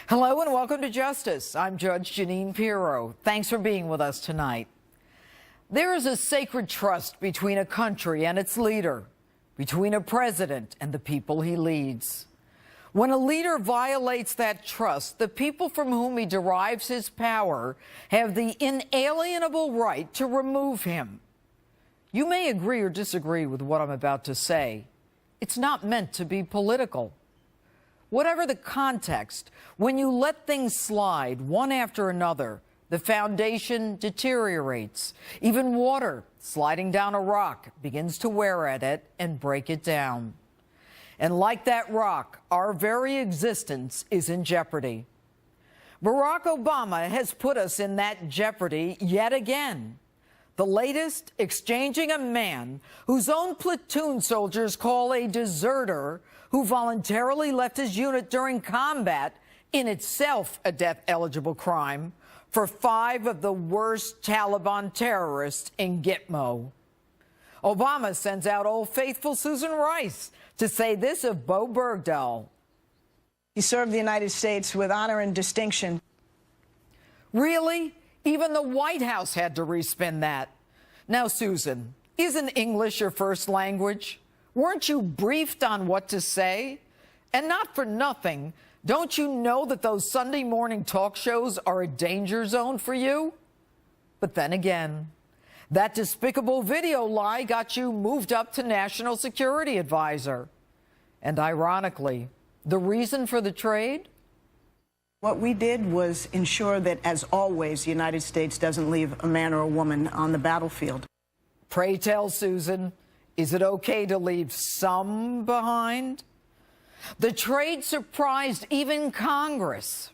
Hello and welcome to Justice. I'm Judge Jeanine Pirro. Thanks for being with us tonight. There is a sacred trust between a country and its leader, between a president and the people he leads. When a leader violates that trust, the people from whom he derives his power have the inalienable right to remove him. You may agree or disagree with what I'm about to say. It's not meant to be political. Whatever the context, when you let things slide one after another, the foundation deteriorates. Even water sliding down a rock begins to wear at it and break it down. And like that rock, our very existence is in jeopardy. Barack Obama has put us in that jeopardy yet again. The latest, exchanging a man whose own platoon soldiers call a deserter, who voluntarily left his unit during combat, in itself a death-eligible crime, for 5 of the worst Taliban terrorists in Gitmo. Obama sends out Old Faithful Susan Rice to say this of Bo Bergdahl. He served the United States with honor and distinction. Really? Even the White House had to respin that. Now, Susan, isn't English your first language? Weren't you briefed on what to say? And not for nothing, don't you know that those Sunday morning talk shows are a danger zone for you? But then again, that despicable video lie got you moved up to National Security Advisor. And ironically, the reason for the trade? What we did was ensure that, as always, the United States doesn't leave a man or a woman on the battlefield. Pray tell, Susan, is it okay to leave some behind? The trade surprised even Congress.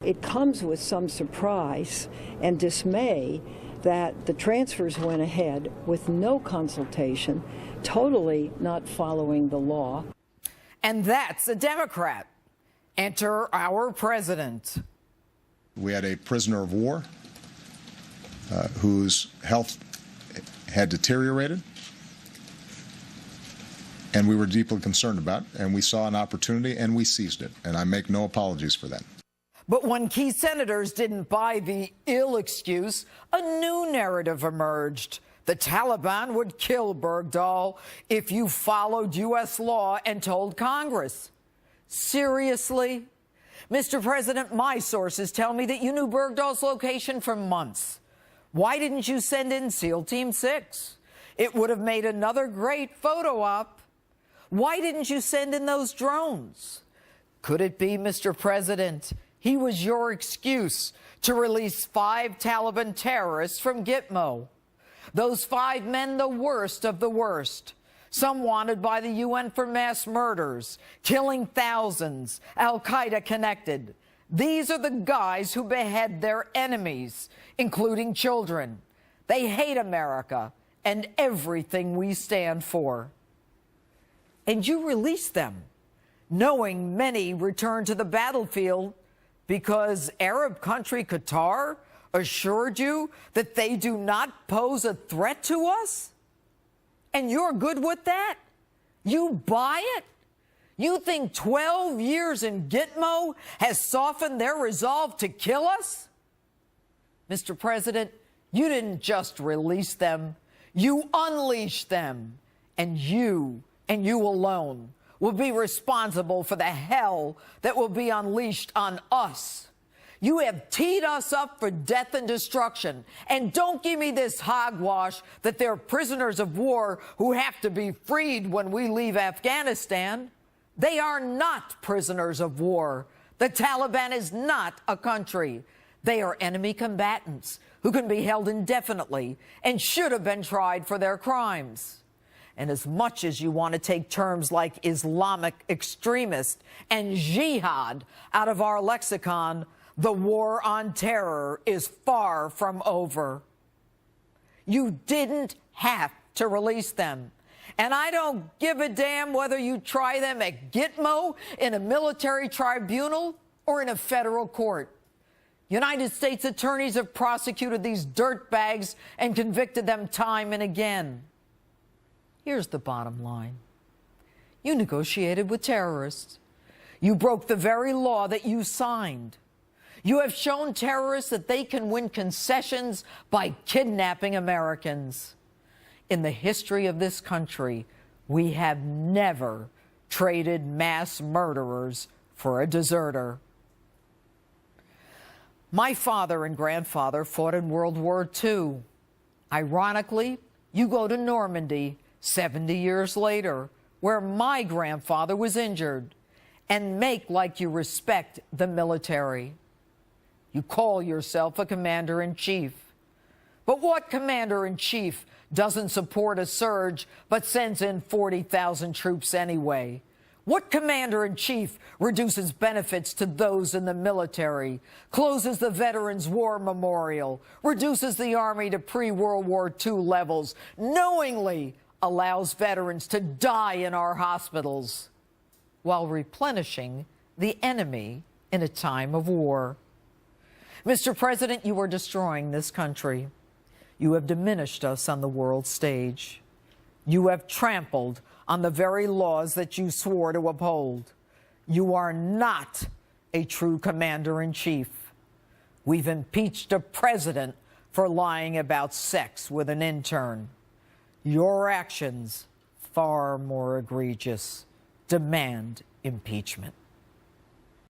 It comes with some surprise and dismay that the transfers went ahead with no consultation, totally not following the law. And that's a Democrat. Enter our president. We had a prisoner of war whose health had deteriorated, and we were deeply concerned about it, and we saw an opportunity and we seized it, and I make no apologies for that. But when key senators didn't buy the ill excuse, a new narrative emerged. The Taliban would kill Bergdahl if you followed U.S. law and told Congress. Seriously? Mr. President, my sources tell me that you knew Bergdahl's location for months. Why didn't you send in SEAL Team 6? It would have made another great photo op. Why didn't you send in those drones? Could it be, Mr. President, he was your excuse to release 5 Taliban terrorists from Gitmo? Those 5 men, the worst of the worst. Some wanted by the UN for mass murders, killing thousands, Al-Qaeda connected. These are the guys who behead their enemies, including children. They hate America and everything we stand for. And you released them, knowing many returned to the battlefield because Arab country Qatar assured you that they do not pose a threat to us? And you're good with that? You buy it? You think 12 years in Gitmo has softened their resolve to kill us? Mr. President, you didn't just release them. You unleashed them. And you alone will be responsible for the hell that will be unleashed on us. You have teed us up for death and destruction. And don't give me this hogwash that they're prisoners of war who have to be freed when we leave Afghanistan. They are not prisoners of war. The Taliban is not a country. They are enemy combatants who can be held indefinitely and should have been tried for their crimes. And as much as you want to take terms like Islamic extremist and jihad out of our lexicon, the war on terror is far from over. You didn't have to release them. And I don't give a damn whether you try them at Gitmo, in a military tribunal, or in a federal court. United States attorneys have prosecuted these dirtbags and convicted them time and again. Here's the bottom line. You negotiated with terrorists. You broke the very law that you signed. You have shown terrorists that they can win concessions by kidnapping Americans. In the history of this country, we have never traded mass murderers for a deserter. My father and grandfather fought in World War II. Ironically, you go to Normandy 70 years later, where my grandfather was injured, and make like you respect the military. You call yourself a commander-in-chief. But what commander-in-chief doesn't support a surge but sends in 40,000 troops anyway? What commander-in-chief reduces benefits to those in the military, closes the Veterans War Memorial, reduces the Army to pre-World War II levels, knowingly allows veterans to die in our hospitals, while replenishing the enemy in a time of war? Mr. President, you are destroying this country. You have diminished us on the world stage. You have trampled on the very laws that you swore to uphold. You are not a true commander-in-chief. We've impeached a president for lying about sex with an intern. Your actions, far more egregious, demand impeachment.